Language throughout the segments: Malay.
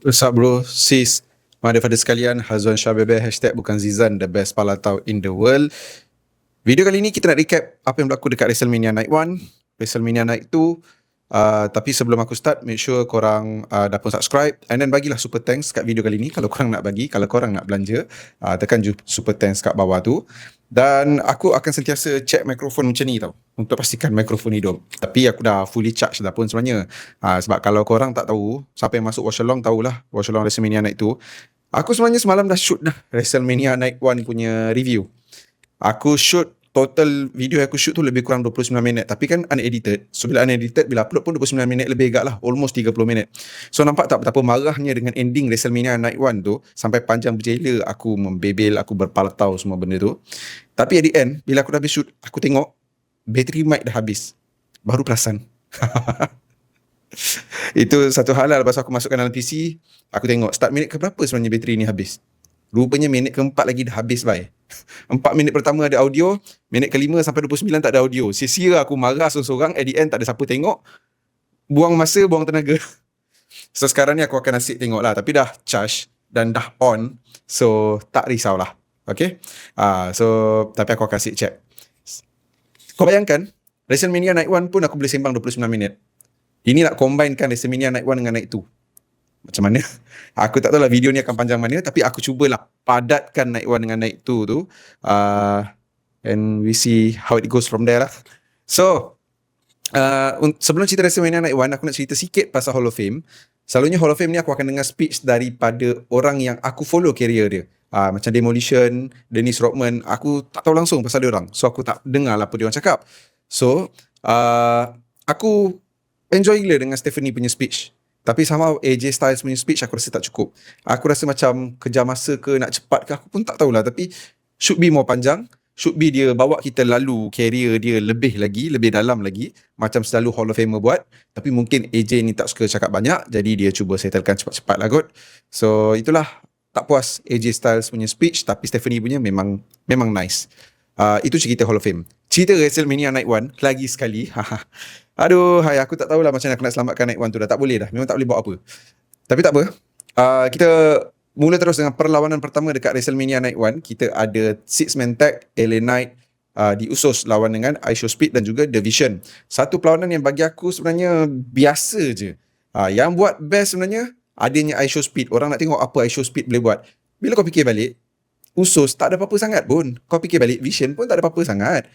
What's up bro, sis, daripada sekalian, Hazwan Shah Bebe, hashtag bukan Zizan, the best palatau in the world. Video kali ni kita nak recap apa yang berlaku dekat WrestleMania Night 1, WrestleMania Night 2. Tapi sebelum aku start, make sure korang dah pun subscribe and then bagilah super thanks kat video kali ni. Kalau korang nak bagi, kalau korang nak belanja, tekan super thanks kat bawah tu. Dan aku akan sentiasa check mikrofon macam ni tau, untuk pastikan mikrofon hidup. Tapi aku dah fully charge dah pun sebenarnya. Sebab kalau korang tak tahu, siapa yang masuk watch along tahulah watch along WrestleMania Night 2. Aku sebenarnya semalam dah shoot dah WrestleMania Night 1 punya review. Aku shoot, total video yang aku shoot tu lebih kurang 29 minit. Tapi kan unedited. So bila unedited, bila upload pun 29 minit lebih agak lah. Almost 30 minit. So nampak tak betapa marahnya dengan ending WrestleMania Night 1 tu. Sampai panjang berjela aku membebel, aku berpalatau semua benda tu. Tapi at the end, bila aku dah habis shoot, aku tengok bateri mic dah habis. Baru perasan. Itu satu hal lah. Lepas aku masukkan dalam PC, aku tengok start minit ke berapa sebenarnya bateri ni habis. Rupanya minit keempat lagi dah habis bye. 4 minit pertama ada audio, minit kelima sampai 29 tak ada audio. Sia-sia aku marah seorang-seorang, at the end tak ada siapa tengok. Buang masa, buang tenaga. So sekarang ni aku akan asyik tengok lah. Tapi dah charge dan dah on. So tak risaulah. Okay. So tapi aku akan asyik check. Kau bayangkan, WrestleMania Night 1 pun aku boleh sembang 29 minit. Ini nak combinekan WrestleMania Night 1 dengan Night 2. Macam mana? Aku tak tahu lah video ni akan panjang mana, tapi aku cubalah padatkan Night 1 dengan Night 2 tu. And we see how it goes from there lah. So, sebelum cerita WrestleMania Night 1, aku nak cerita sikit pasal Hall of Fame. Selalunya Hall of Fame ni aku akan dengar speech daripada orang yang aku follow career dia. Macam Demolition, Dennis Rodman, aku tak tahu langsung pasal dia orang. So, aku tak dengar lah apa dia orang cakap. So, aku enjoy gila dengan Stephanie punya speech. Tapi sama AJ Styles punya speech aku rasa tak cukup. Aku rasa macam kejar masa ke nak cepat ke, aku pun tak tahulah. Tapi should be more panjang. Should be dia bawa kita lalu career dia lebih lagi, lebih dalam lagi. Macam selalu Hall of Famer buat. Tapi mungkin AJ ni tak suka cakap banyak. Jadi dia cuba settlekan cepat-cepat lah kot. So itulah, tak puas AJ Styles punya speech. Tapi Stephanie punya memang nice. Itu cerita Hall of Fame. Cerita WrestleMania Night 1 lagi sekali. Aduh, aku tak tahulah macam mana aku nak selamatkan Night 1 tu. Dah tak boleh dah. Memang tak boleh buat apa. Tapi tak apa. Kita mula terus dengan perlawanan pertama dekat WrestleMania Night 1. Kita ada 6-man tag, LA Knight, The Usos lawan dengan IShowSpeed dan juga The Vision. Satu perlawanan yang bagi aku sebenarnya biasa je. Yang buat best sebenarnya adanya IShowSpeed. Orang nak tengok apa IShowSpeed boleh buat. Bila kau fikir balik, Usos tak ada apa-apa sangat pun. Kau fikir balik, Vision pun tak ada apa-apa sangat.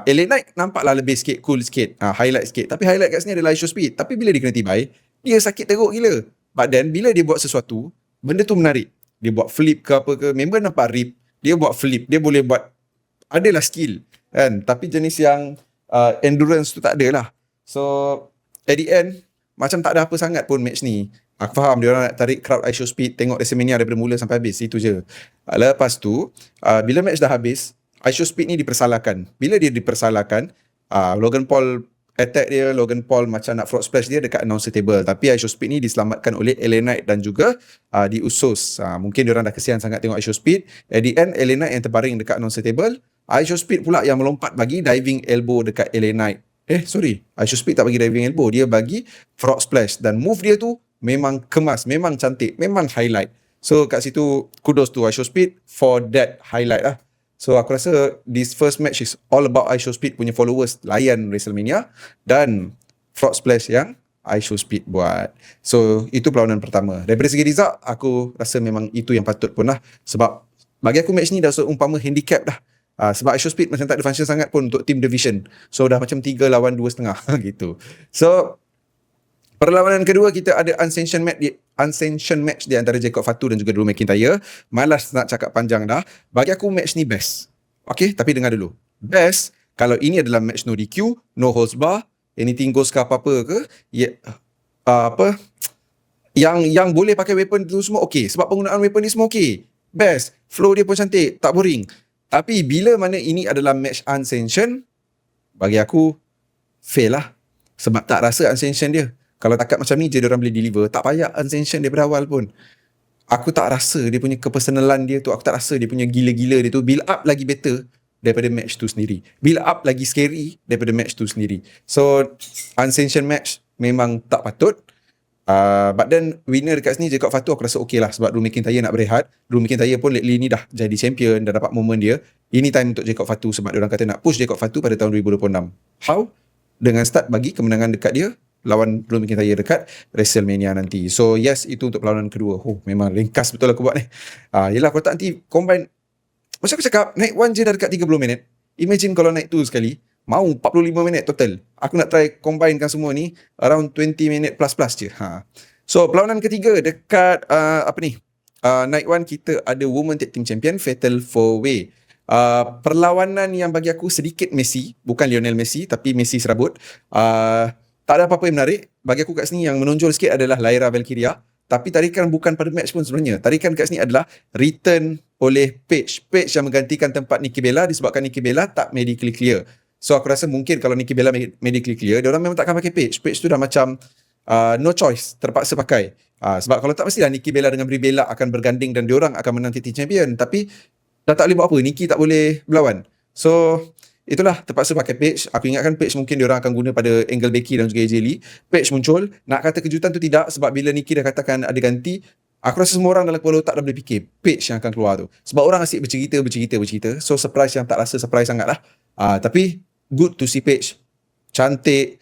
LA Knight nampaklah lebih sikit, cool sikit, highlight sikit. Tapi highlight kat sini adalah IShowSpeed. Tapi bila dia kena tibai, dia sakit teruk gila. But then, bila dia buat sesuatu, benda tu menarik. Dia buat flip ke apa ke, member nampak rip, dia buat flip, dia boleh buat, adalah skill kan. Tapi jenis yang endurance tu tak ada lah. So at the end, macam tak ada apa sangat pun match ni. Aku faham dia orang nak tarik crowd IShowSpeed, tengok WrestleMania daripada mula sampai habis, itu je. Lepas tu, bila match dah habis, IShowSpeed ni dipersalahkan. Bila dia dipersalahkan, Logan Paul attack dia, Logan Paul macam nak frog splash dia dekat announcer table. Tapi IShowSpeed ni diselamatkan oleh LA Knight dan juga The Usos. Mungkin dia orang dah kesian sangat tengok IShowSpeed. At the end, LA Knight yang terbaring dekat announcer table. IShowSpeed pula yang melompat bagi diving elbow dekat LA Knight. IShowSpeed tak bagi diving elbow, dia bagi frog splash. Dan move dia tu memang kemas, memang cantik, memang highlight. So kat situ kudos to IShowSpeed for that highlight lah. So aku rasa this first match is all about IShowSpeed punya followers layan WrestleMania dan frog splash yang IShowSpeed buat. So itu perlawanan pertama. Daripada segi result, aku rasa memang itu yang patut pun lah. Sebab bagi aku match ni dah seumpama handicap dah. Sebab IShowSpeed macam tak ada function sangat pun untuk team division. So dah macam 3 lawan 2.5 gitu. So perlawanan kedua kita ada unsanctioned match di antara Jacob Fatu dan juga Drew McIntyre. Malas nak cakap panjang dah. Bagi aku match ni best. Okay, tapi dengar dulu. Best kalau ini adalah match no DQ, no holds bar, anything goes ke apa-apa ke, yang boleh pakai weapon tu semua okay. Sebab penggunaan weapon ni semua okay. Best. Flow dia pun cantik, tak boring. Tapi bila mana ini adalah match unsanctioned, bagi aku fail lah. Sebab tak rasa unsanctioned dia. Kalau takat macam ni je diorang boleh deliver, tak payah unsanctioned daripada awal pun. Aku tak rasa dia punya kepersonalan dia tu, aku tak rasa dia punya gila-gila dia tu build up lagi better daripada match tu sendiri. Build up lagi scary daripada match tu sendiri. So unsanctioned match memang tak patut. But then winner dekat sini Jacob Fatu aku rasa okay lah, sebab Drew McIntyre nak berehat. Drew McIntyre pun lately ni dah jadi champion, dah dapat moment dia. Ini time untuk Jacob Fatu, sebab diorang kata nak push Jacob Fatu pada tahun 2026. How? Dengan start bagi kemenangan dekat dia lawan Drew McIntyre dekat WrestleMania nanti. So yes, itu untuk perlawanan kedua. Memang ringkas betul aku buat ni. Yelah, kalau tak nanti combine, macam aku cakap, naik 1 je dah dekat 30 minit. Imagine kalau naik 2 sekali, mau 45 minit total. Aku nak try combinekan semua ni around 20 minit plus je. So perlawanan ketiga dekat night 1 kita ada Women Tag Team Champion Fatal 4-Way. Perlawanan yang bagi aku sedikit Messi, bukan Lionel Messi tapi Messi serabut. Tak ada apa-apa yang menarik. Bagi aku kat sini yang menonjol sikit adalah Lyra Valkyria. Tapi tarikan bukan pada match pun sebenarnya. Tarikan kat sini adalah return oleh Paige yang menggantikan tempat Nikki Bella disebabkan Nikki Bella tak medically clear. So aku rasa mungkin kalau Nikki Bella medically clear, diorang memang takkan pakai Paige. Paige tu dah macam no choice, terpaksa pakai. Sebab kalau tak, mestilah Nikki Bella dengan Brie Bella akan berganding dan diorang akan menang TT Champion. Tapi dah tak boleh buat apa, Nikki tak boleh berlawan. So itulah, terpaksa pakai Paige. Aku ingatkan Paige mungkin diorang akan guna pada angle Becky dan juga AJ Lee. Paige muncul, nak kata kejutan tu tidak, sebab bila Nikki dah katakan ada ganti, aku rasa semua orang dalam kepala otak dah boleh fikir Paige yang akan keluar tu. Sebab orang asyik bercerita. So surprise yang tak rasa surprise sangat lah. Tapi good to see Paige. Cantik.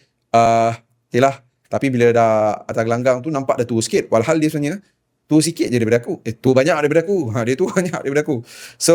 Yelah. Tapi bila dah atas gelanggang tu nampak dah tua sikit. Walhal dia sebenarnya tua sikit je daripada aku. Tua banyak daripada aku. Dia tua banyak daripada aku. So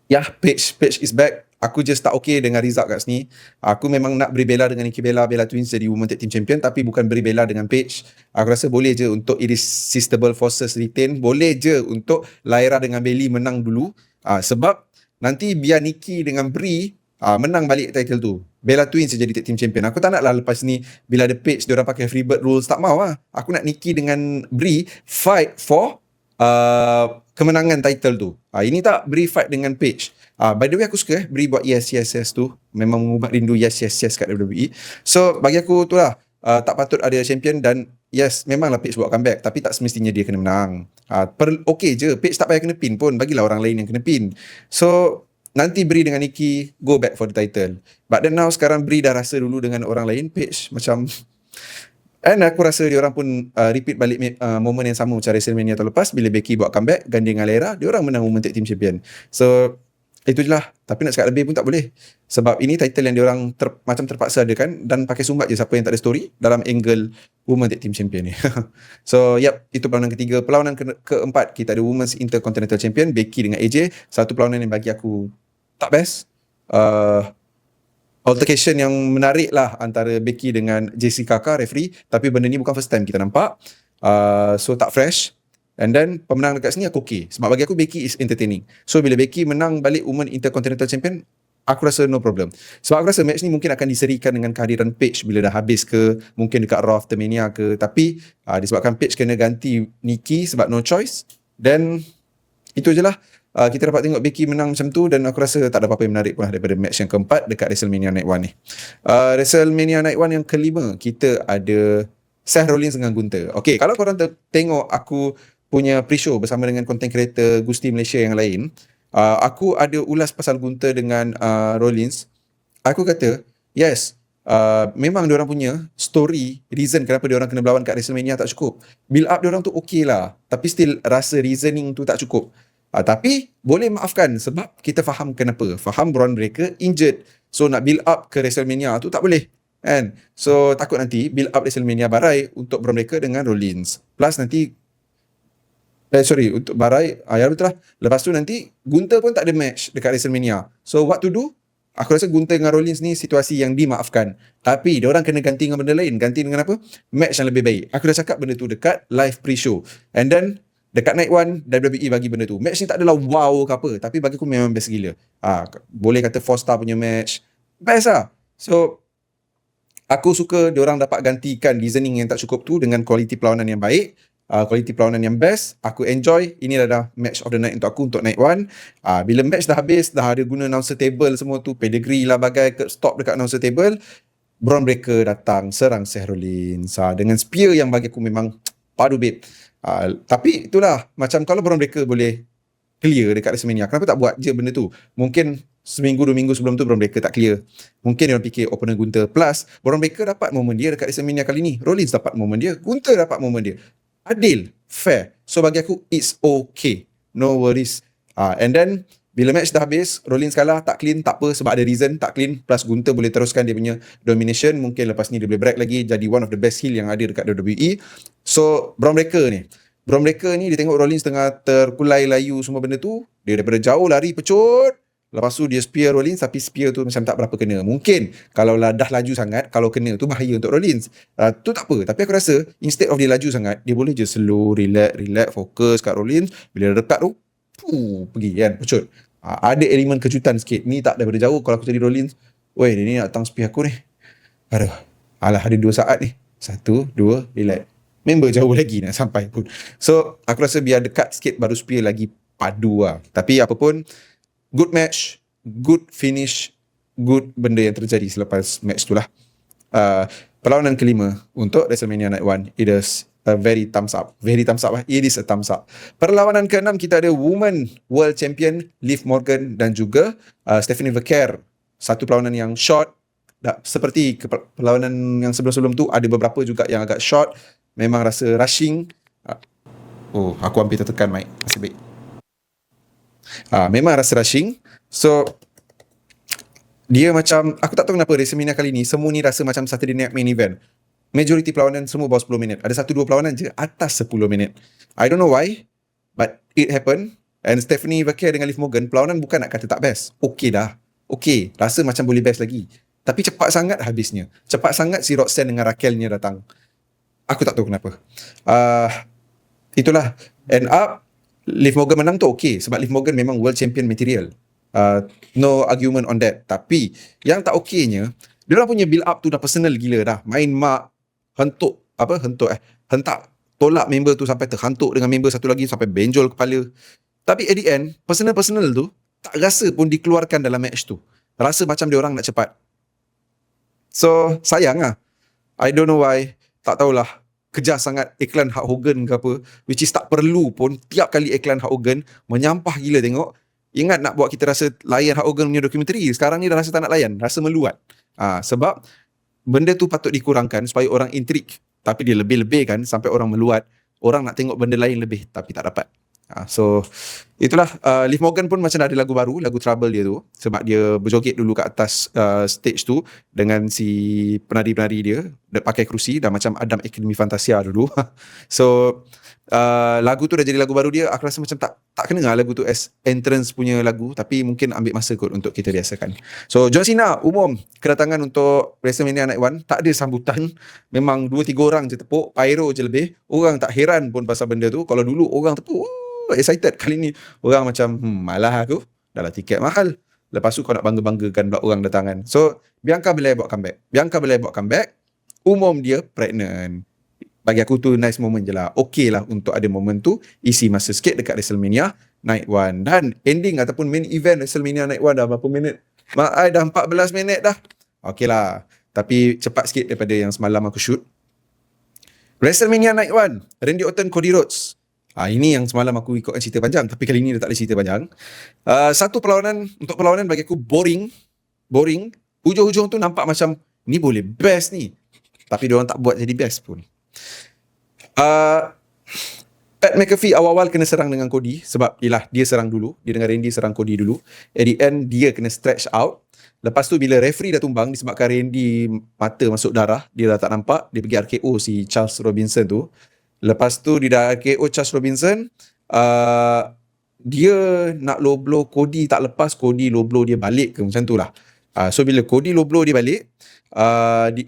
Paige is back. Aku just tak okay dengan result kat sini. Aku memang nak Brie Bella dengan Nikki Bella Twins jadi Women Tag Team Champion, tapi bukan Brie Bella dengan Paige. Aku rasa boleh je untuk Irresistible Forces retain. Boleh je untuk Lyra dengan Bayley menang dulu. Sebab nanti biar Nikki dengan Brie menang balik title tu, Bella Twins jadi Tag Team Champion. Aku tak nak lah lepas ni bila ada Paige diorang pakai Freebird Rules. Tak mau lah. Aku nak Nikki dengan Brie fight for kemenangan title tu. Ini tak Brie fight dengan Paige. By the way, aku suka Brie buat yes tu. Memang mengubat rindu yes kat WWE. So bagi aku tu lah, tak patut ada champion. Dan yes, memanglah Paige buat comeback, tapi tak semestinya dia kena menang. Okay je, Paige tak payah kena pin pun, bagilah orang lain yang kena pin. So nanti Brie dengan Nikki go back for the title. But then now sekarang Brie dah rasa dulu dengan orang lain. Paige macam, and aku rasa diorang pun repeat balik momen yang sama macam WrestleMania tahun lepas, bila Becky buat comeback ganding dengan Lyra, diorang menang Women Tag Team Champion. So itu je lah. Tapi nak cakap lebih pun tak boleh, sebab ini title yang diorang macam terpaksa adakan, dan pakai sumbat je siapa yang tak ada story dalam angle Women Tag Team Champion ni. So itu perlawanan ketiga. Perlawanan keempat kita ada Women's Intercontinental Champion Becky dengan AJ. Satu perlawanan yang bagi aku tak best. Altercation yang menarik lah antara Becky dengan Jessica Kaka referee, tapi benda ni bukan first time kita nampak. So tak fresh. And then pemenang dekat sini aku okay, sebab bagi aku Becky is entertaining. So bila Becky menang balik Women Intercontinental Champion, aku rasa no problem. Sebab aku rasa match ni mungkin akan diserikan dengan kehadiran Paige bila dah habis ke, mungkin dekat Raw After Mania ke. Tapi disebabkan Paige kena ganti Nikki sebab no choice, then itu je lah. Kita dapat tengok Becky menang macam tu, dan aku rasa tak ada apa-apa yang menarik pun lah daripada match yang keempat dekat WrestleMania Night 1 ni. WrestleMania Night 1 yang kelima, kita ada Seth Rollins dengan Gunther. Okay, kalau korang tengok aku punya pre-show bersama dengan content creator Gusti Malaysia yang lain, aku ada ulas pasal Gunther dengan Rollins. Aku kata, yes, memang diorang punya story, reason kenapa diorang kena berlawan kat WrestleMania tak cukup. Build up diorang tu okay lah, tapi still rasa reasoning tu tak cukup. Tapi boleh maafkan sebab kita faham kenapa. Faham Braun Breaker injured, so nak build up ke WrestleMania tu tak boleh, kan? So takut nanti build up WrestleMania barai untuk Braun Breaker dengan Rollins, plus nanti untuk barai, ya betul lah. Lepas tu nanti Gunther pun tak ada match dekat WrestleMania. So what to do? Aku rasa Gunther dengan Rollins ni situasi yang dimaafkan. Tapi diorang kena ganti dengan benda lain. Ganti dengan apa? Match yang lebih baik. Aku dah cakap benda tu dekat live pre-show. And then dekat Night 1 WWE bagi benda tu. Match ni tak adalah wow ke apa, tapi bagi aku memang best gila. Boleh kata 4-star punya match. Best lah. So aku suka diorang dapat gantikan reasoning yang tak cukup tu dengan kualiti perlawanan yang baik. Kualiti perlawanan yang best. Aku enjoy. Ini adalah match of the night untuk aku untuk Night 1. Bila match dah habis, dah ada guna announcer table semua tu, pedigree lah bagai, stop dekat announcer table, Braun Breaker datang serang Seth Rollins dengan spear yang bagi aku memang padu babe. Tapi itulah, macam kalau Braun Breaker boleh clear dekat WrestleMania. Kenapa tak buat je benda tu? Mungkin seminggu 2 minggu sebelum tu Braun Breaker tak clear. Mungkin dia orang fikir opponent Gunther. Plus Braun Breaker dapat momen dia dekat WrestleMania kali ni. Rollins dapat momen dia, Gunther dapat momen dia. Adil, fair. So bagi aku it's okay. No worries. And then bila match dah habis, Rollins kalah, tak clean, tak apa, sebab ada reason tak clean. Plus Gunther boleh teruskan dia punya domination. Mungkin lepas ni dia boleh break lagi, jadi one of the best heel yang ada dekat WWE. So Braun Breaker ni dia tengok Rollins tengah terkulai layu semua benda tu, dia daripada jauh lari pecut, lepas tu dia spear Rollins, tapi spear tu macam tak berapa kena. Mungkin kalau dah laju sangat, kalau kena tu bahaya untuk Rollins. Tu tak apa, tapi aku rasa instead of dia laju sangat, dia boleh je slow, relax, fokus kat Rollins. Bila dekat tu pergi kan, pecut. Ada elemen kejutan sikit. Ni tak daripada jauh, kalau aku jadi Rollins, weh dia ni nak datang spear aku ni, aduh, alah ada 2 saat ni, 1, 2, relax. Member jauh lagi nak sampai pun. So aku rasa biar dekat sikit baru spear lagi padu lah. Tapi apa pun, good match, good finish, good benda yang terjadi selepas match tu lah. Perlawanan kelima untuk WrestleMania Night 1, it is a very thumbs up. Very thumbs up lah. It is a thumbs up. Perlawanan ke-6 kita ada Women World Champion Liv Morgan dan juga Stephanie Verker. Satu perlawanan yang short. Seperti perlawanan yang sebelum-sebelum tu, ada beberapa juga yang agak short. Memang rasa rushing. Aku hampir tertekan mic. Masih baik. Memang rasa rushing. So dia macam, aku tak tahu kenapa WrestleMania kali ni semua ni rasa macam Saturday Night Main Event. Majority perlawanan semua bawah 10 minit. Ada 1-2 perlawanan je atas 10 minit. I don't know why, but it happened. And Stephanie Verker dengan Liv Morgan, perlawanan bukan nak kata tak best. Okay dah. Okay, rasa macam boleh best lagi. Tapi cepat sangat habisnya. Cepat sangat si Roxanne dengan Raquelnya datang. Aku tak tahu kenapa. Itulah. End up, Liv Morgan menang tu okay. Sebab Liv Morgan memang world champion material. No argument on that. Tapi, yang tak okeynya, dia orang punya build up tu dah personal gila dah. Main mak, hentak, tolak member tu sampai terhantuk dengan member satu lagi sampai benjol kepala. Tapi at the end, personal tu tak rasa pun dikeluarkan dalam match tu. Rasa macam dia orang nak cepat. So, sayang lah. I don't know why. Tak tahulah. Kejar sangat iklan Hulk Hogan ke apa. Which is tak perlu pun. Tiap kali iklan Hulk Hogan, menyampah gila tengok. Ingat nak buat kita rasa layan Hulk Hogan punya dokumentari. Sekarang ni dah rasa tak nak layan. Rasa meluat. Sebab benda tu patut dikurangkan supaya orang intrik. Tapi dia lebih-lebihkan sampai orang meluat. Orang nak tengok benda lain lebih tapi tak dapat. So itulah. Liv Morgan pun macam dah ada lagu baru, lagu Trouble dia tu. Sebab dia berjoget dulu kat atas stage tu dengan si penari-penari dia pakai kerusi, dah macam Adam Academy Fantasia dulu. So lagu tu dah jadi lagu baru dia. Aku rasa macam tak kena lah lagu tu as entrance punya lagu. Tapi mungkin ambil masa kot untuk kita biasakan. So John Cena umum kedatangan untuk WrestleMania Night 1. Tak ada sambutan. Memang 2-3 orang je tepuk, pyro je lebih. Orang tak heran pun pasal benda tu. Kalau dulu orang tepuk excited, kali ni orang macam malah aku dah lah tiket mahal, lepas tu kau nak bangga-banggakan pula orang datangan. So Bianca Belair buat comeback. Umum dia pregnant. Bagi aku tu nice moment je lah. Okay lah untuk ada moment tu isi masa sikit dekat WrestleMania Night 1. Dan ending ataupun main event WrestleMania Night 1 dah berapa minit? Dah 14 minit dah. Okay lah, tapi cepat sikit daripada yang semalam aku shoot. WrestleMania Night 1, Randy Orton, Cody Rhodes. Ini yang semalam aku ikutkan cerita panjang, tapi kali ni dah tak ada cerita panjang. Satu perlawanan bagi aku boring. Hujung-hujung tu nampak macam ni boleh best ni, tapi diorang tak buat jadi best pun. Pat McAfee awal-awal kena serang dengan Cody sebab dia serang dulu. Dia dengan Randy serang Cody dulu. At the end dia kena stretch out. Lepas tu bila referee dah tumbang disebabkan Randy mata masuk darah, dia dah tak nampak, dia pergi RKO si Charles Robinson tu. Lepas tu dia dah KO Charles Robinson, dia nak low blow Cody tak lepas, Cody low blow dia balik ke macam tu lah. So bila Cody low blow dia balik,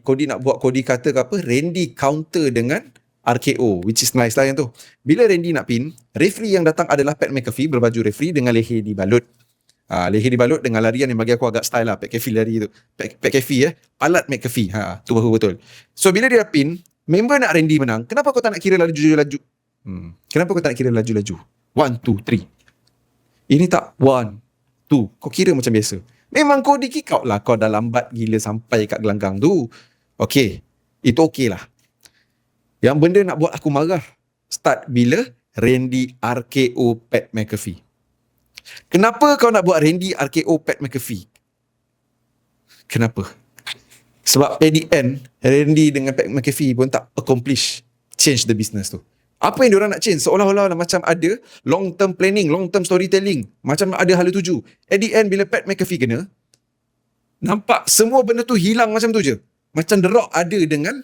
Cody nak buat Cody kata ke apa, Randy counter dengan RKO, which is nice lah yang tu. Bila Randy nak pin, referee yang datang adalah Pat McAfee berbaju referee dengan leher dibalut. Leher dibalut dengan larian yang bagi aku agak style lah. Pat McAfee lari tu. Pat McAfee Palat McAfee. Tu baru betul. So bila dia pin, member nak Randy menang. Kenapa kau tak nak kira laju-laju? Kenapa kau tak nak kira laju-laju? 1, 2, 3. Ini tak 1, 2. Kau kira macam biasa. Memang kau di kick out lah. Kau dah lambat gila sampai kat gelanggang tu. Okay. Itu okay lah. Yang benda nak buat aku marah start bila Randy RKO Pat McAfee. Kenapa kau nak buat Randy RKO Pat McAfee? Kenapa? Sebab at the end, Randy dengan Pat McAfee pun tak accomplish change the business tu. Apa yang diorang nak change? Seolah-olah macam ada long term planning, long term storytelling. Macam ada hala tuju. At the end, bila Pat McAfee kena, nampak semua benda tu hilang macam tu je. Macam The Rock ada dengan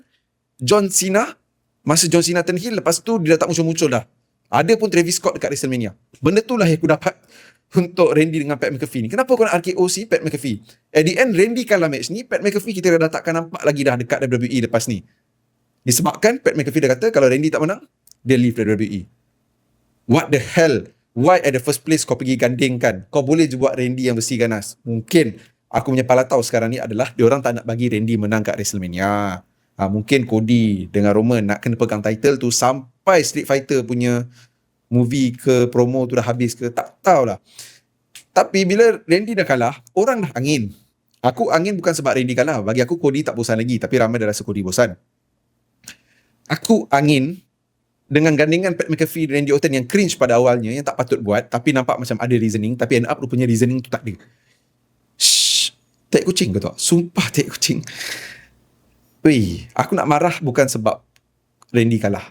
John Cena. Masa John Cena turn heel, lepas tu dia dah tak muncul-muncul dah. Ada pun Travis Scott dekat WrestleMania. Benda tu lah yang aku dapat untuk Randy dengan Pat McAfee ni. Kenapa kau nak RKO si Pat McAfee? At the end, Randy kalah match ni, Pat McAfee kita dah takkan nampak lagi dah dekat WWE lepas ni. Disebabkan Pat McAfee dah kata kalau Randy tak menang, dia leave WWE. What the hell? Why at the first place kau pergi gandingkan? Kau boleh je buat Randy yang bersih ganas. Mungkin aku punya palatau sekarang ni adalah diorang tak nak bagi Randy menang kat WrestleMania. Mungkin Cody dengan Roman nak kena pegang title tu sampai Street Fighter punya movie ke promo tu dah habis ke, tak tahulah. Tapi bila Randy dah kalah, orang dah angin. Aku angin bukan sebab Randy kalah. Bagi aku Cody tak bosan lagi, tapi ramai dah rasa Cody bosan. Aku angin dengan gandingan Pat McAfee dan Randy Orton yang cringe pada awalnya, yang tak patut buat, tapi nampak macam ada reasoning, tapi end up rupanya reasoning tu tak ada. Shh, tak kucing kau tahu? Sumpah tak kucing. Weh, aku nak marah bukan sebab Randy kalah.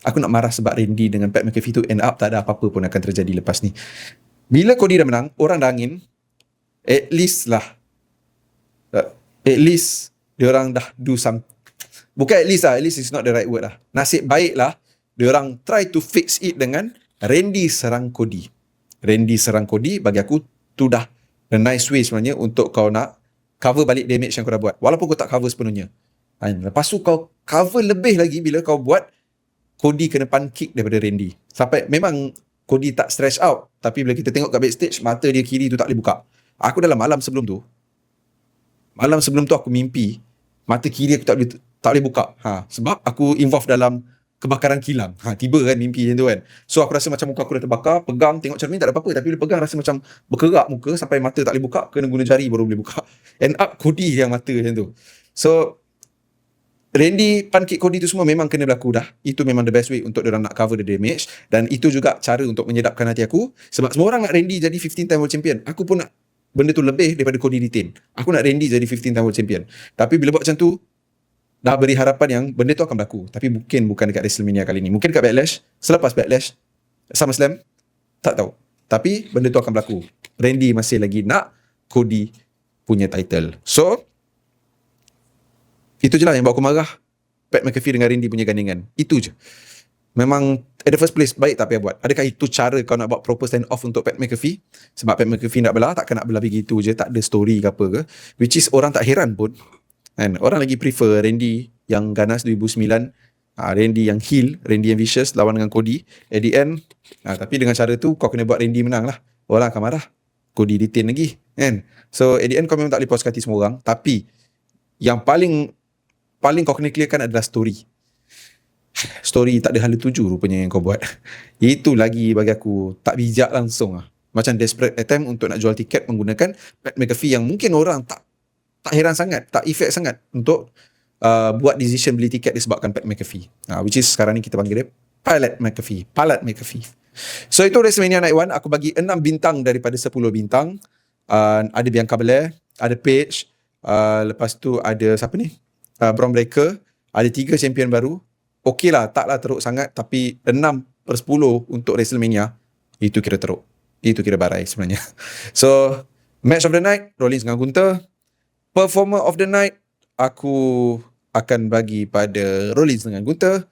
Aku nak marah sebab Randy dengan Pat McAfee tu end up tak ada apa-apa pun akan terjadi lepas ni. Bila Cody dah menang, orang dah angin. At least diorang dah do some. Bukan at least is not the right word lah. Nasib baik lah, diorang try to fix it dengan Randy serang Cody. Randy serang Cody, bagi aku tu dah a nice way sebenarnya untuk kau nak cover balik damage yang kau dah buat. Walaupun kau tak cover sepenuhnya. Lepas tu kau cover lebih lagi bila kau buat Cody kena punt kick daripada Randy. Sampai memang Cody tak stretch out, tapi bila kita tengok kat backstage, mata dia kiri tu tak boleh buka. Aku dalam malam sebelum tu aku mimpi mata kiri aku tak boleh buka. Sebab aku involve dalam kebakaran kilang. Tiba kan mimpi macam tu kan. So aku rasa macam muka aku dah terbakar, pegang tengok cermin tak ada apa-apa, tapi bila pegang rasa macam berkerak muka sampai mata tak boleh buka, kena guna jari baru boleh buka. End up Cody yang mata macam tu. So Randy punt kick Cody tu semua memang kena berlaku dah. Itu memang the best way untuk diorang nak cover the damage, dan itu juga cara untuk menyedapkan hati aku. Sebab semua orang nak Randy jadi 15 time world champion. Aku pun nak benda tu lebih daripada Cody retain. Aku nak Randy jadi 15 time world champion. Tapi bila buat macam tu, dah beri harapan yang benda tu akan berlaku. Tapi bukan dekat WrestleMania kali ni. Mungkin dekat Backlash, selepas Backlash, SummerSlam, tak tahu. Tapi benda tu akan berlaku. Randy masih lagi nak Cody punya title. So itu je lah yang buat aku marah. Pat McAfee dengan Randy punya gandingan. Itu je. Memang at the first place baik tak payah buat. Adakah itu cara kau nak buat proper stand off untuk Pat McAfee? Sebab Pat McAfee nak belah, takkan nak belah begitu je, tak ada story ke apa ke. Which is orang tak heran pun. And orang lagi prefer Randy yang ganas 2009, Randy yang heel, Randy yang vicious lawan dengan Cody. At the end, tapi dengan cara tu kau kena buat Randy menang lah. Orang akan marah. Cody retain lagi kan. So at the end kau memang tak boleh puas hati semua orang. Tapi yang paling kau kena clearkan adalah story. Story tak ada hala tuju rupanya yang kau buat. Itu lagi bagi aku tak bijak langsung lah. Macam desperate attempt untuk nak jual tiket menggunakan Pat McAfee yang mungkin orang tak heran sangat, tak effect sangat untuk buat decision beli tiket disebabkan Pat McAfee. Which is sekarang ni kita panggil dia Palat McAfee. So itu WrestleMania Night 1. Aku bagi 6 bintang daripada 10 bintang. Ada Bianca Belair, ada Paige, lepas tu ada siapa ni? Braun Breaker, ada 3 champion baru. Okey lah, taklah teruk sangat, tapi 6/10 untuk WrestleMania, itu kira teruk. Itu kira barai sebenarnya. So, match of the night, Rollins dengan Gunther. Performer of the night, aku akan bagi pada Rollins dengan Gunther.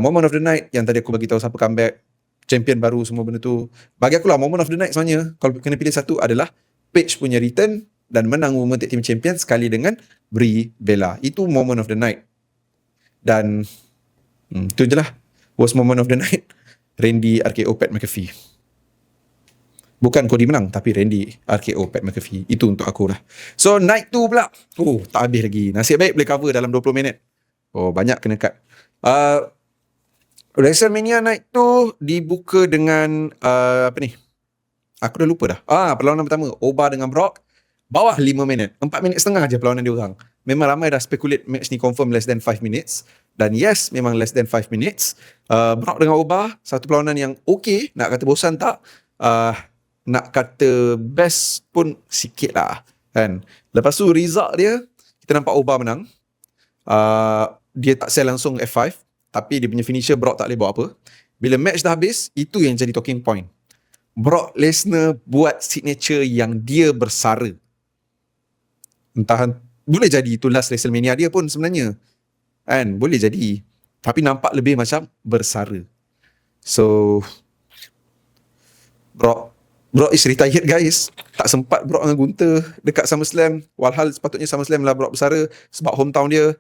Moment of the night, yang tadi aku bagi tahu siapa comeback, champion baru, semua benda tu. Bagi aku lah, moment of the night sebenarnya, kalau kena pilih satu adalah Paige punya return dan menang Women's Tag Team Champion sekali dengan Brie Bella. Itu moment of the night. Dan itu je lah. Was moment of the night. Randy RKO Pat McAfee. Bukan Cody menang, tapi Randy RKO Pat McAfee. Itu untuk aku lah. So night 2 pula. Tak habis lagi. Nasib baik boleh cover dalam 20 minit. Banyak kena cut. WrestleMania night 2 dibuka dengan apa ni? Aku dah lupa dah. Perlawanan pertama, Oba dengan Brock. Bawah 5 minit. 4 minit setengah je perlawanan dia orang. Memang ramai dah speculate match ni confirm less than 5 minutes. Dan yes, memang less than 5 minutes. Brock dengan Oba, satu perlawanan yang okay. Nak kata bosan tak? nak kata best pun sikit lah kan. Lepas tu result dia, kita nampak Oba menang. Dia tak sell langsung F5, tapi dia punya finisher Brock tak boleh buat apa. Bila match dah habis, itu yang jadi talking point. Brock Lesnar buat signature yang dia bersara. Entah, boleh jadi itu last WrestleMania dia pun sebenarnya kan, boleh jadi, tapi nampak lebih macam bersara. So Brock is retired guys. Tak sempat Brock dengan Gunther dekat SummerSlam, walhal sepatutnya SummerSlam lah Brock bersara sebab hometown dia.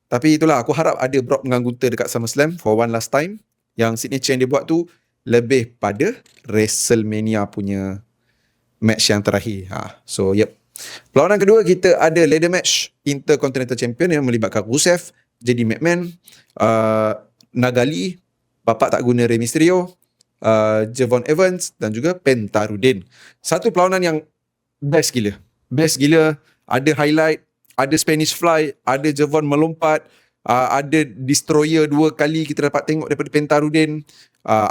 Tapi itulah, aku harap ada Brock dengan Gunther dekat SummerSlam for one last time. Yang signature yang dia buat tu lebih pada WrestleMania punya match yang terakhir. So yep. Perlawanan kedua kita ada ladder match Intercontinental Champion yang melibatkan Rusev, JD McMahon, Nagali, bapak tak guna Rey Mysterio, Javon Evans dan juga Penta Rudin. Satu perlawanan yang best gila. Best gila. Ada highlight, ada Spanish Fly, ada Javon melompat, ada Destroyer 2 kali kita dapat tengok daripada Penta Rudin,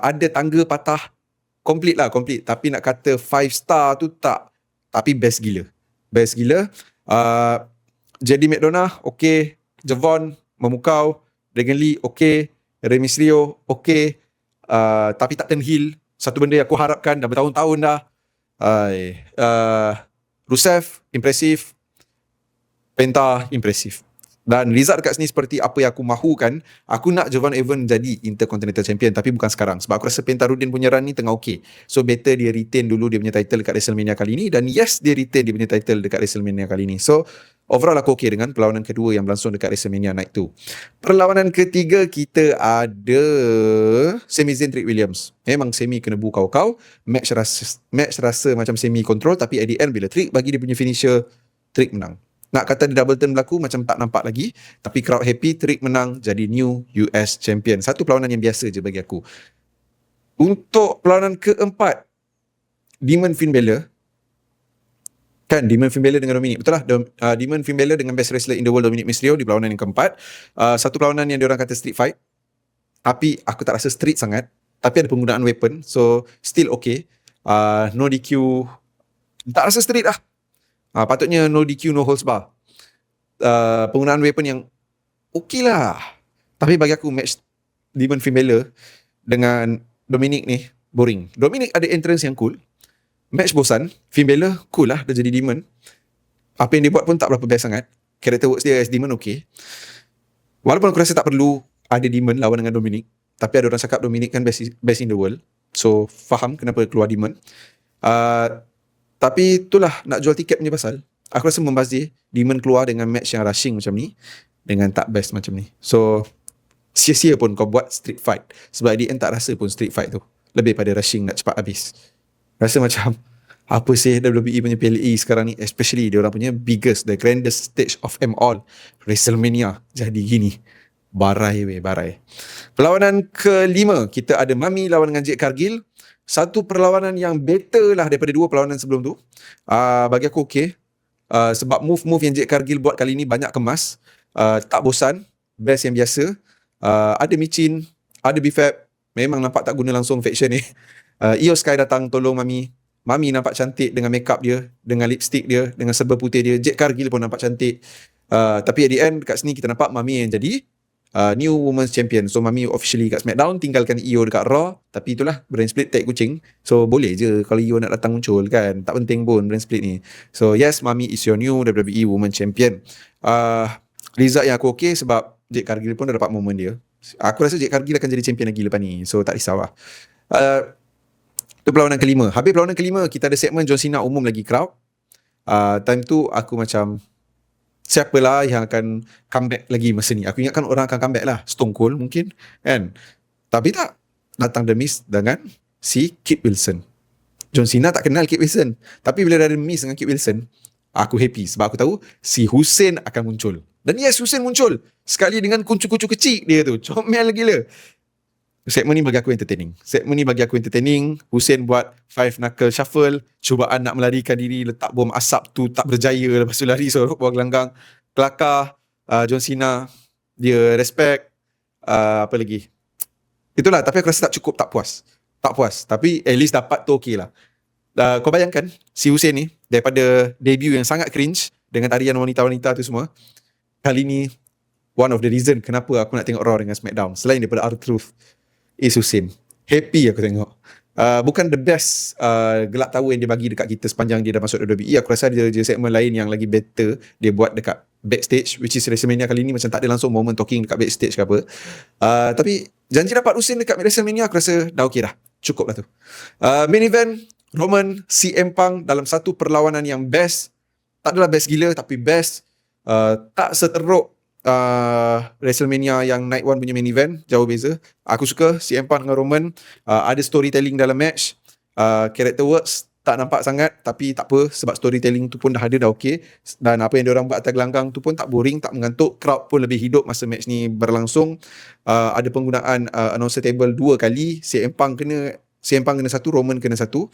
ada tangga patah. Complete lah, complete. Tapi nak kata 5 star tu tak. Tapi best gila. Best gila. JD McDonough, okay. Javon memukau. Dragon Lee, okay. Rey Mysterio, okay. Tapi tak turn heel. Satu benda yang aku harapkan dah bertahun-tahun dah. Rusev, impresif. Penta, impresif. Dan result dekat sini seperti apa yang aku mahukan. Aku nak Javon Evans jadi Intercontinental Champion, tapi bukan sekarang. Sebab aku rasa Penta Rudin punya run ni tengah okay. So better dia retain dulu dia punya title dekat WrestleMania kali ni. Dan yes, dia retain dia punya title dekat WrestleMania kali ni. So overall aku okay dengan perlawanan kedua yang berlangsung dekat WrestleMania Night 2. Perlawanan ketiga kita ada Sami Zayn, Trick Williams. Memang Sami kena kau. Match rasa macam Sami control, tapi at the end bila Trick bagi dia punya finisher, Trick menang. Nak kata dia double turn berlaku macam tak nampak lagi, tapi crowd happy, Trick menang jadi new US Champion. Satu perlawanan yang biasa je bagi aku. Untuk perlawanan keempat, Demon Finn Balor. Kan Demon Finn Balor dengan Dominic. Betul lah, Demon Finn Balor dengan best wrestler in the world Dominic Mysterio di perlawanan yang keempat. Satu perlawanan yang diorang kata street fight, tapi aku tak rasa street sangat. Tapi ada penggunaan weapon, so still okay. No DQ, tak rasa street lah. Patutnya no DQ, no holds bar. Penggunaan weapon yang okay lah. Tapi bagi aku match Demon Finn Balor dengan Dominic ni boring. Dominic ada entrance yang cool, match bosan. Finn Balor cool lah, dah jadi Demon. Apa yang dia buat pun tak berapa best sangat. Character works dia as Demon okay. Walaupun aku rasa tak perlu ada Demon lawan dengan Dominic, tapi ada orang cakap Dominic kan best in the world. So faham kenapa keluar Demon. Tapi itulah, nak jual tiket punya pasal. Aku rasa membazir Demon keluar dengan match yang rushing macam ni, dengan tak best macam ni. So sia-sia pun kau buat street fight. Sebab di end tak rasa pun street fight tu, lebih pada rushing nak cepat habis. Rasa macam apa sih WWE punya PLE sekarang ni, especially dia orang punya biggest, the grandest stage of them all, WrestleMania, jadi gini. Barai. Perlawanan kelima kita ada Mami lawan dengan Jade Cargill. Satu perlawanan yang better lah daripada dua perlawanan sebelum tu. Bagi aku okay. Sebab move-move yang Jade Cargill buat kali ni banyak kemas. Tak bosan. Best yang biasa. Ada micin, ada bifab. Memang nampak tak guna langsung faction ni. Io Sky datang tolong Mami. Mami nampak cantik dengan makeup dia, dengan lipstick dia, dengan serba putih dia. Jade Cargill pun nampak cantik. Tapi at the end kat sini kita nampak Mami yang jadi new women's champion. So Mami officially kat SmackDown, tinggalkan Io dekat Raw. Tapi itulah, brand split tag kucing. So boleh je kalau Io nak datang muncul kan. Tak penting pun brand split ni. So yes, Mami is your new WWE women's champion. Result yang aku okay sebab Jade Cargill pun dah dapat moment dia. Aku rasa Jade Cargill akan jadi champion lagi lepas ni. So tak risau lah. Itu perlawanan kelima. Habis perlawanan kelima, kita ada segmen John Cena umum lagi crowd. Time tu aku macam, siapalah yang akan comeback lagi masa ni? Aku ingatkan orang akan comeback lah. Stone Cold mungkin kan. Tapi tak. Datang The Miz dengan si Kit Wilson. John Cena tak kenal Kit Wilson. Tapi bila ada The Miz dengan Kit Wilson, aku happy. Sebab aku tahu si Hussein akan muncul. Dan yes, Hussein muncul. Sekali dengan kuncu-kuncu kecil dia tu. Comel gila. Segmen ni bagi aku entertaining. Hussein buat 5 knuckle shuffle, cubaan nak melarikan diri, letak bom asap tu tak berjaya, lepas tu lari sorok bawah gelanggang. Kelakar. John Cena, dia respect. Apa lagi? Itulah, tapi aku rasa tak cukup, tak puas. Tapi at least dapat tu okey lah. Kau bayangkan si Hussein ni daripada debut yang sangat cringe dengan tarian wanita-wanita tu semua, kali ni one of the reason kenapa aku nak tengok Raw dengan SmackDown selain daripada R-Truth is Hussein. Happy aku tengok. Bukan the best gelak tawa yang dia bagi dekat kita sepanjang dia dah masuk WWE. Aku rasa dia segmen lain yang lagi better dia buat dekat backstage, which is WrestleMania kali ni macam tak ada langsung moment talking dekat backstage ke apa. Tapi janji dapat Hussein dekat WrestleMania aku rasa dah okey dah. Cukup lah tu. Main event Roman CM Punk dalam satu perlawanan yang best. Tak adalah best gila tapi best. Tak seteruk WrestleMania yang Night 1 punya main event, jauh beza. Aku suka CM Punk dengan Roman. Ada storytelling dalam match. Character works tak nampak sangat, tapi tak apa sebab storytelling tu pun dah ada, dah okey. Dan apa yang diorang buat atas gelanggang tu pun tak boring, tak mengantuk. Crowd pun lebih hidup masa match ni berlangsung. Ada penggunaan announcer table 2 kali. CM Punk kena satu, Roman kena satu.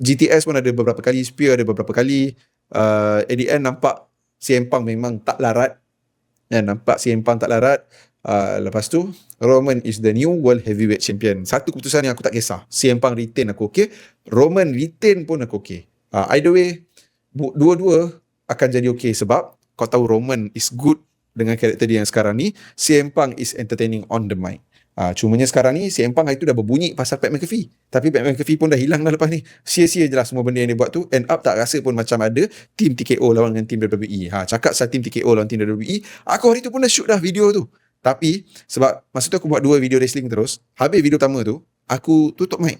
GTS pun ada beberapa kali, Spear ada beberapa kali. At the end nampak CM Punk memang tak larat. Lepas tu Roman is the new world heavyweight champion. Satu keputusan yang aku tak kisah. CM Punk retain aku okay, Roman retain pun aku okay. Either way, dua-dua akan jadi okay sebab kau tahu Roman is good dengan karakter dia yang sekarang ni. CM Punk is entertaining on the mic. Cumanya sekarang ni CM Punk itu dah berbunyi pasal Pat McAfee. Tapi Pat McAfee pun dah hilang dah lepas ni. Sia-sia je lah semua benda yang dia buat tu. End up tak rasa pun macam ada team TKO lawan dengan team WWE. Cakap pasal team TKO lawan team WWE, aku hari tu pun dah shoot dah video tu. Tapi sebab masa tu aku buat 2 video wrestling terus, habis video pertama tu aku tutup mic.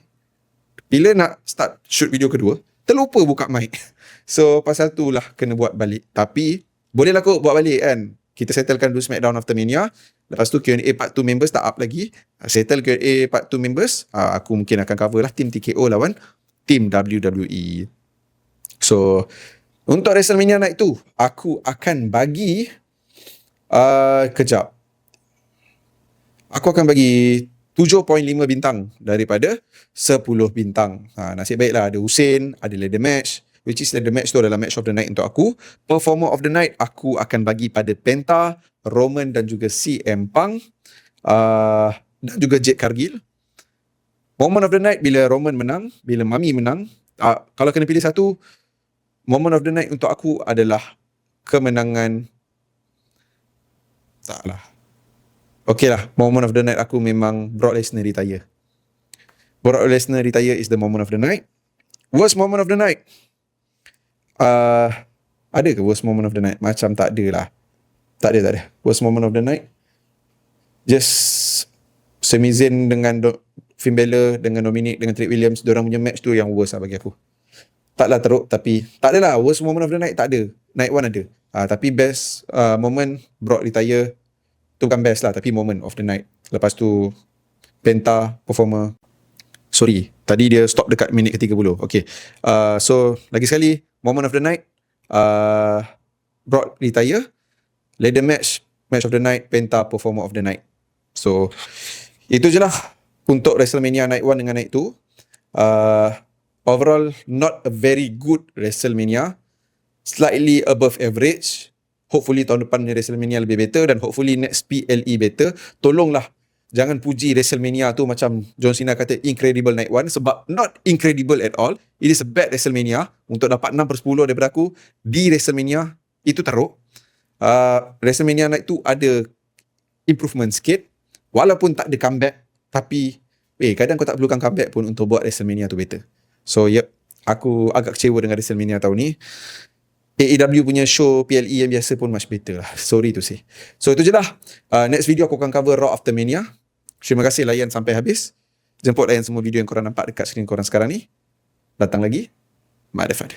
Bila nak start shoot video kedua, terlupa buka mic. So pasal tu lah kena buat balik. Tapi bolehlah aku buat balik kan. Kita settlekan dulu SmackDown after Mania. Lepas tu Q&A part 2 members tak up lagi. Settle Q&A part 2 members. Aku mungkin akan cover lah team TKO lawan team WWE. So untuk WrestleMania Night tu, aku akan bagi kejap. Aku akan bagi 7.5 bintang daripada 10 bintang. Nasib baiklah ada Hussein, ada ladder match. Which is ladder match tu adalah match of the night untuk aku. Performer of the night aku akan bagi pada Penta, Roman dan juga CM Punk. Dan juga Jade Cargill. Moment of the night bila Roman menang, bila Mami menang. Kalau kena pilih satu, moment of the night untuk aku adalah kemenangan. Taklah. Okay lah, moment of the night aku memang Brock Lesnar retire. Brock Lesnar retire is the moment of the night. Worst moment of the night. Ada ke worst moment of the night? Macam tak ada lah. Tak ada. Worst moment of the night, just Sami Zayn dengan Finn Balor dengan Dominic dengan Trick Williams, diorang punya match tu yang worst lah bagi aku. Taklah teruk, tapi tak adalah worst moment of the night, tak ada. Night 1 ada. Tapi best moment Brock retire tu bukan best lah, tapi moment of the night. Lepas tu Penta performer. Sorry, tadi dia stop dekat minit ke-30. Okay. So lagi sekali, moment of the night, Brock retire. Ladder match, match of the night, Penta performer of the night. So itu je lah untuk WrestleMania Night 1 dengan Night 2. Overall, not a very good WrestleMania. Slightly above average. Hopefully tahun depan WrestleMania lebih better dan hopefully next PLE better. Tolonglah jangan puji WrestleMania tu macam John Cena kata incredible Night 1, sebab not incredible at all. It is a bad WrestleMania. Untuk dapat 6/10 daripada aku di WrestleMania, itu teruk. WrestleMania Night 2 ada improvement sikit. Walaupun tak ada comeback, tapi kadang kau tak perlukan comeback pun untuk buat WrestleMania tu better. So aku agak kecewa dengan WrestleMania tahun ni. AEW punya show PLE yang biasa pun much better lah. Sorry to say. So itu je lah. Next video aku akan cover Raw After Mania. Terima kasih layan sampai habis. Jemput layan semua video yang korang nampak dekat skrin korang sekarang ni. Datang lagi. Ma'adafad.